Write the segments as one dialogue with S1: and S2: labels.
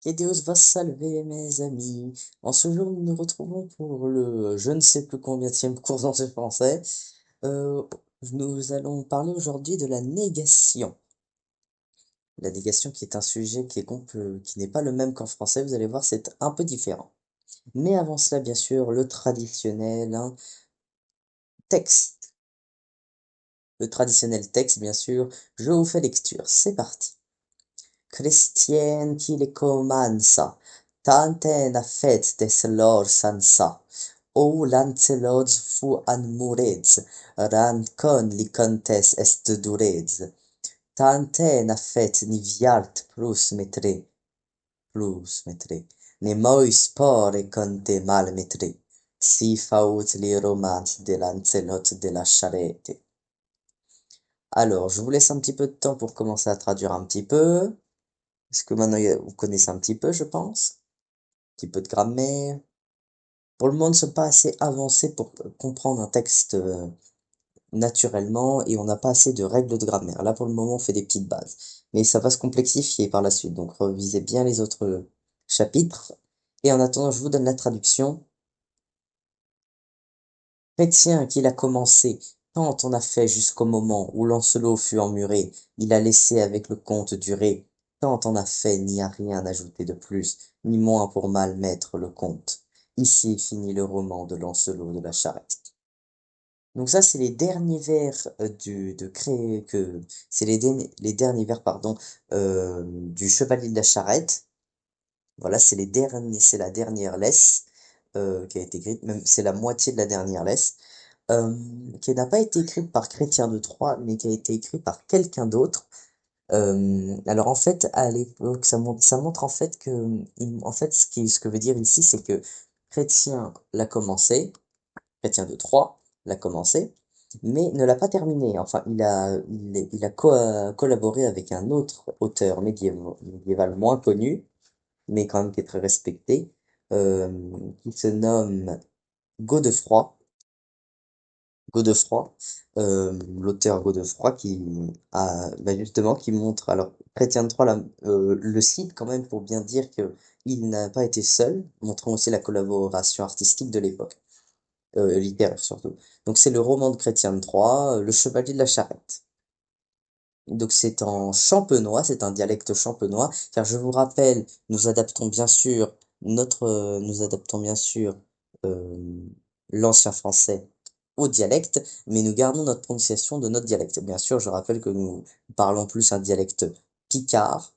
S1: Que Dios va salver, mes amis. En ce jour, nous nous retrouvons pour le je ne sais plus combienième cours d'ancien français. Euh, Nous allons parler aujourd'hui de la négation. La négation qui est un sujet qui n'est pas le même qu'en français, vous allez voir, c'est un peu différent. Mais avant cela, bien sûr, le traditionnel texte. Le traditionnel texte, bien sûr, je vous fais lecture. C'est parti. Christian qui le commença, tanten a fet des lor sansa. O Lancelots fu an murez, rancon li contes est durez. Tanten a fet ni viart plus metre, ne moi spore conte mal metre. Si faut li romance de Lancelot de la Charrette. Alors, je vous laisse un petit peu de temps pour commencer à traduire un petit peu. Est-ce que maintenant vous connaissez un petit peu, je pense? Un petit peu de grammaire. Pour le moment, ne sommes pas assez avancés pour comprendre un texte naturellement et on n'a pas assez de règles de grammaire. Là, pour le moment, on fait des petites bases. Mais ça va se complexifier par la suite. Donc, revisez bien les autres chapitres. Et en attendant, je vous donne la traduction. Chrétien qu'il a commencé, tant on a fait jusqu'au moment où Lancelot fut emmuré, il a laissé avec le comte durer, tant on a fait n'y a rien ajouté de plus, ni moins pour mal mettre le compte. Ici finit le roman de Lancelot de la Charrette. Donc ça, c'est les derniers vers c'est les derniers vers, pardon, du Chevalier de la Charrette. Voilà, c'est la dernière laisse qui a été écrite, même c'est la moitié de la dernière laisse, euh, qui n'a pas été écrite par Chrétien de Troyes, mais qui a été écrite par quelqu'un d'autre. Alors en fait, à l'époque, ça montre en fait en fait, ce que veut dire ici, c'est que Chrétien l'a commencé, Chrétien de Troyes l'a commencé, mais ne l'a pas terminé. Enfin, il a collaboré avec un autre auteur médiéval moins connu, mais quand même qui est très respecté, euh, qui se nomme Godefroy. Godefroy, l'auteur Godefroy justement qui montre, alors Chrétien de Troyes le cite quand même pour bien dire que il n'a pas été seul, montrant aussi la collaboration artistique de l'époque, littéraire surtout. Donc c'est le roman de Chrétien de Troyes, Le Chevalier de la Charrette. Donc c'est en champenois, c'est un dialecte champenois, car je vous rappelle, nous adaptons bien sûr euh, l'ancien français au dialecte, mais nous gardons notre prononciation de notre dialecte. Bien sûr, je rappelle que nous parlons plus un dialecte picard,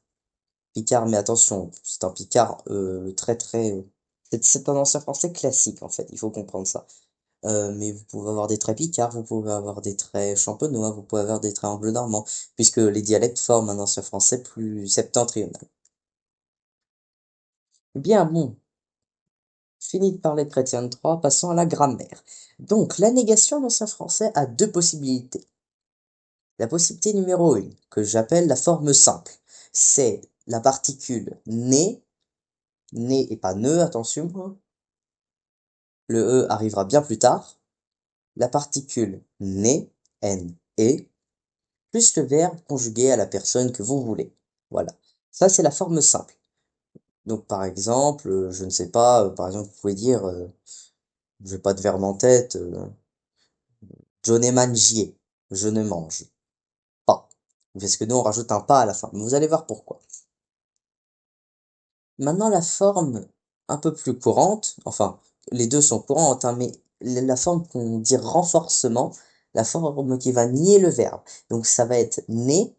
S1: picard, mais attention, c'est un picard c'est un ancien français classique en fait, il faut comprendre ça. Mais vous pouvez avoir des traits picards, vous pouvez avoir des traits champenois, vous pouvez avoir des traits en bleu normand, puisque les dialectes forment un ancien français plus septentrional. Bien bon, fini de parler de Chrétien de Troyes, passons à la grammaire. Donc, la négation en ancien français a deux possibilités. La possibilité numéro 1, que j'appelle la forme simple, c'est la particule né et pas ne, attention, hein. Le e arrivera bien plus tard. La particule né, n, et, plus le verbe conjugué à la personne que vous voulez. Voilà. Ça, c'est la forme simple. Donc, par exemple, je ne sais pas, par exemple, vous pouvez dire, j'ai pas de verbe en tête, je ne mangier, je ne mange pas. Parce que nous, on rajoute un pas à la fin. Mais vous allez voir pourquoi. Maintenant, la forme un peu plus courante, enfin, les deux sont courantes, hein, mais la forme qu'on dit renforcement, la forme qui va nier le verbe. Donc, ça va être né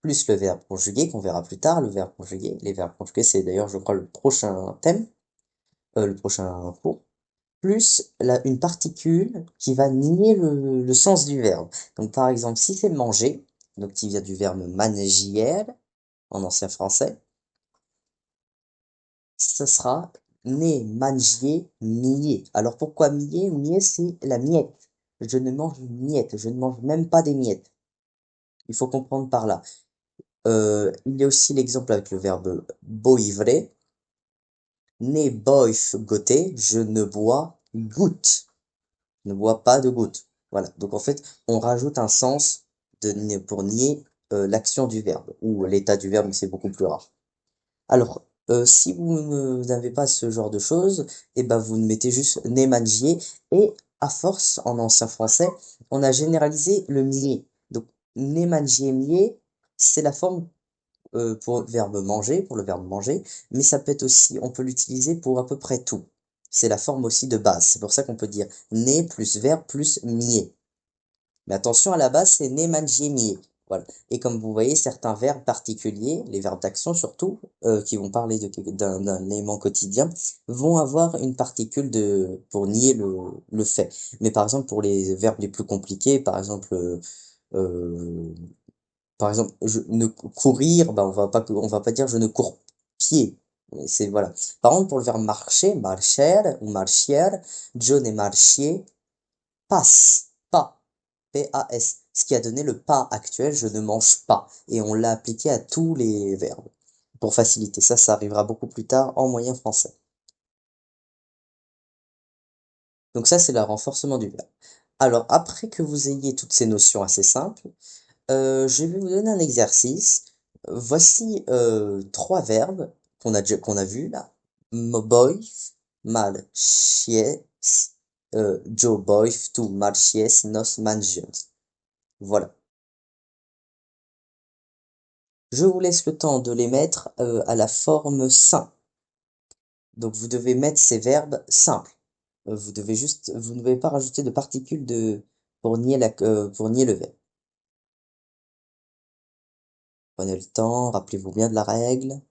S1: plus le verbe conjugué qu'on verra plus tard, le verbe conjugué. Les verbes conjugués, c'est d'ailleurs, je crois, le prochain thème, le prochain cours, plus une particule qui va nier le sens du verbe. Donc, par exemple, si c'est manger, donc qui vient du verbe manger en ancien français, ce sera né, mangier, mier. Alors pourquoi mier? Mier, c'est la miette. Je ne mange une miette, je ne mange même pas des miettes. Il faut comprendre par là. Il y a aussi l'exemple avec le verbe boivrer. Ne boif goûter, je ne bois goutte. Je ne bois pas de goutte. Voilà. Donc en fait, on rajoute un sens pour nier l'action du verbe, ou l'état du verbe, mais c'est beaucoup plus rare. Alors, Si n'avez pas ce genre de choses, et ben vous mettez juste ne mangier et à force, en ancien français, on a généralisé le mier. Donc ne mangier mier, c'est la forme pour le verbe manger, pour le verbe manger, mais ça peut être aussi, on peut l'utiliser pour à peu près tout. C'est la forme aussi de base. C'est pour ça qu'on peut dire né plus verbe plus mier. Mais attention, à la base, c'est ne mangier mier. Voilà. Et comme vous voyez, certains verbes particuliers, les verbes d'action surtout, qui vont parler d'un élément quotidien, vont avoir une particule pour nier le fait. Mais par exemple, pour les verbes les plus compliqués, euh, courir, bah, on va pas dire je ne cours pied. C'est, voilà. Par contre, pour le verbe marcher, marcher ou marchière, je n'ai marché, passe, pas, P-A-S. Ce qui a donné le pas actuel, je ne mange pas. Et on l'a appliqué à tous les verbes. Pour faciliter ça, ça arrivera beaucoup plus tard en moyen français. Donc ça, c'est le renforcement du verbe. Alors, après que vous ayez toutes ces notions assez simples, je vais vous donner un exercice. Voici trois verbes qu'on a vus là. Boif, mal, chies, Joe boif, tu mal chies, nos mangions. Voilà. Je vous laisse le temps de les mettre à la forme sain. Donc vous devez mettre ces verbes simples. Vous ne devez pas rajouter de particules pour nier le verbe. Prenez le temps, rappelez-vous bien de la règle.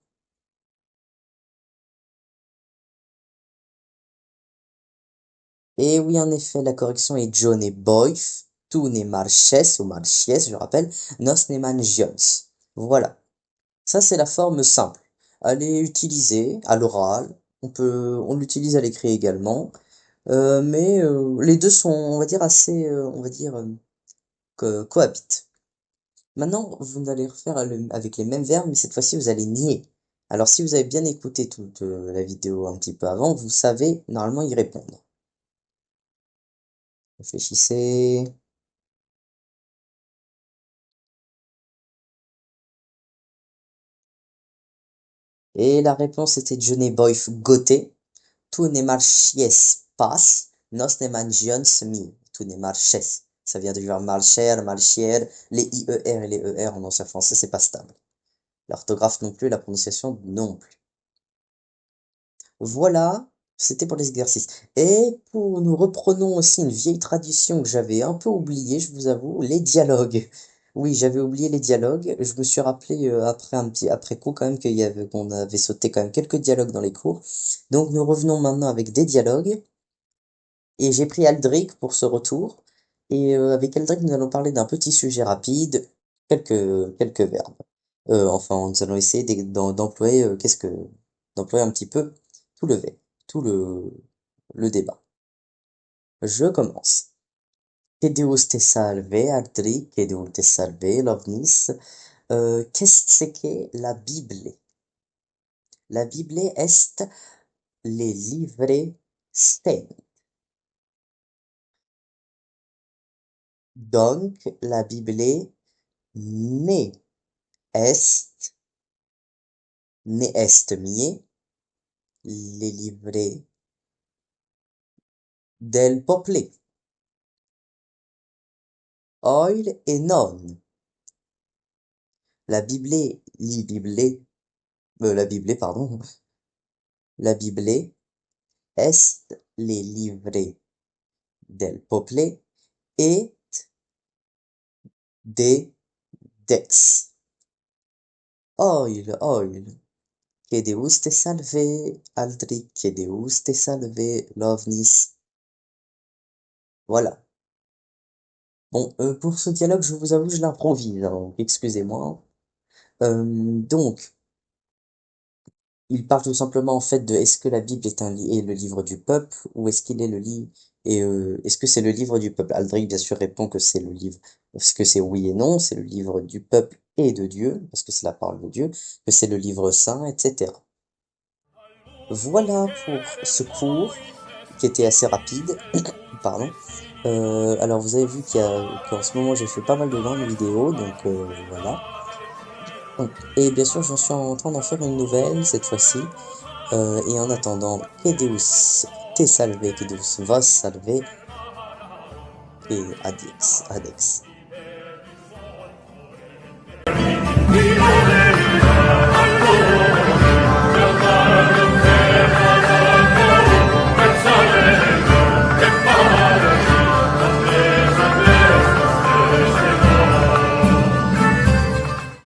S1: Et oui, en effet, la correction est John et boif, tu ne marches ou marchies, je rappelle, nos ne mangions. Voilà. Ça, c'est la forme simple. Elle est utilisée à l'oral. On l'utilise à l'écrit également. Mais les deux sont, on va dire, assez, on va dire, cohabitent. Maintenant, vous allez refaire avec les mêmes verbes, mais cette fois-ci, vous allez nier. Alors, si vous avez bien écouté toute la vidéo un petit peu avant, vous savez normalement y répondre. Réfléchissez. Et la réponse était je n'ai boif goté, tu ne marchies pas, nos ne mangions mi. Tu ne marches. Ça vient du verbe marcher, marchière. Les IER et les ER en ancien français, c'est pas stable. L'orthographe non plus, la prononciation non plus. Voilà, c'était pour les exercices. Et nous reprenons aussi une vieille tradition que j'avais un peu oubliée, je vous avoue, les dialogues. Oui, j'avais oublié les dialogues. Je me suis rappelé après coup quand même qu'on avait sauté quand même quelques dialogues dans les cours. Donc nous revenons maintenant avec des dialogues. Et j'ai pris Aldric pour ce retour. Et avec Aldric, nous allons parler d'un petit sujet rapide, quelques verbes. Enfin, nous allons essayer d'employer d'employer un petit peu tout le verbe, tout le débat. Je commence. Que Deus te salve, Aldric, que Deus te salve, Lovnis. Qu'est-ce que la Bible? La Bible est les livres saints. Donc, la Bible ne est, ne est mie, les livres del popolo. Oil et non. La Bible, la Bible, pardon, la Bible est les livres del popolo et de Dex. Oil. Que Deus te salve, altri, que Deus te salve, lovnis. Voilà. Bon, pour ce dialogue, je vous avoue, je l'improvise, hein, donc excusez-moi. Donc, il parle tout simplement en fait de est-ce que la Bible est le livre du peuple ou est-ce qu'il est le livre et est-ce que c'est le livre du peuple? Aldric bien sûr répond que c'est le livre, parce que c'est oui et non, c'est le livre du peuple et de Dieu, parce que c'est la parole de Dieu, que c'est le livre saint, etc. Voilà pour ce cours qui était assez rapide, pardon. Alors vous avez vu qu'en ce moment j'ai fait pas mal de longues vidéos, donc voilà. Et bien sûr, j'en suis en train d'en faire une nouvelle cette fois-ci. Et en attendant, que Deus te salve, que Deus vos salve, et Adex, Adex.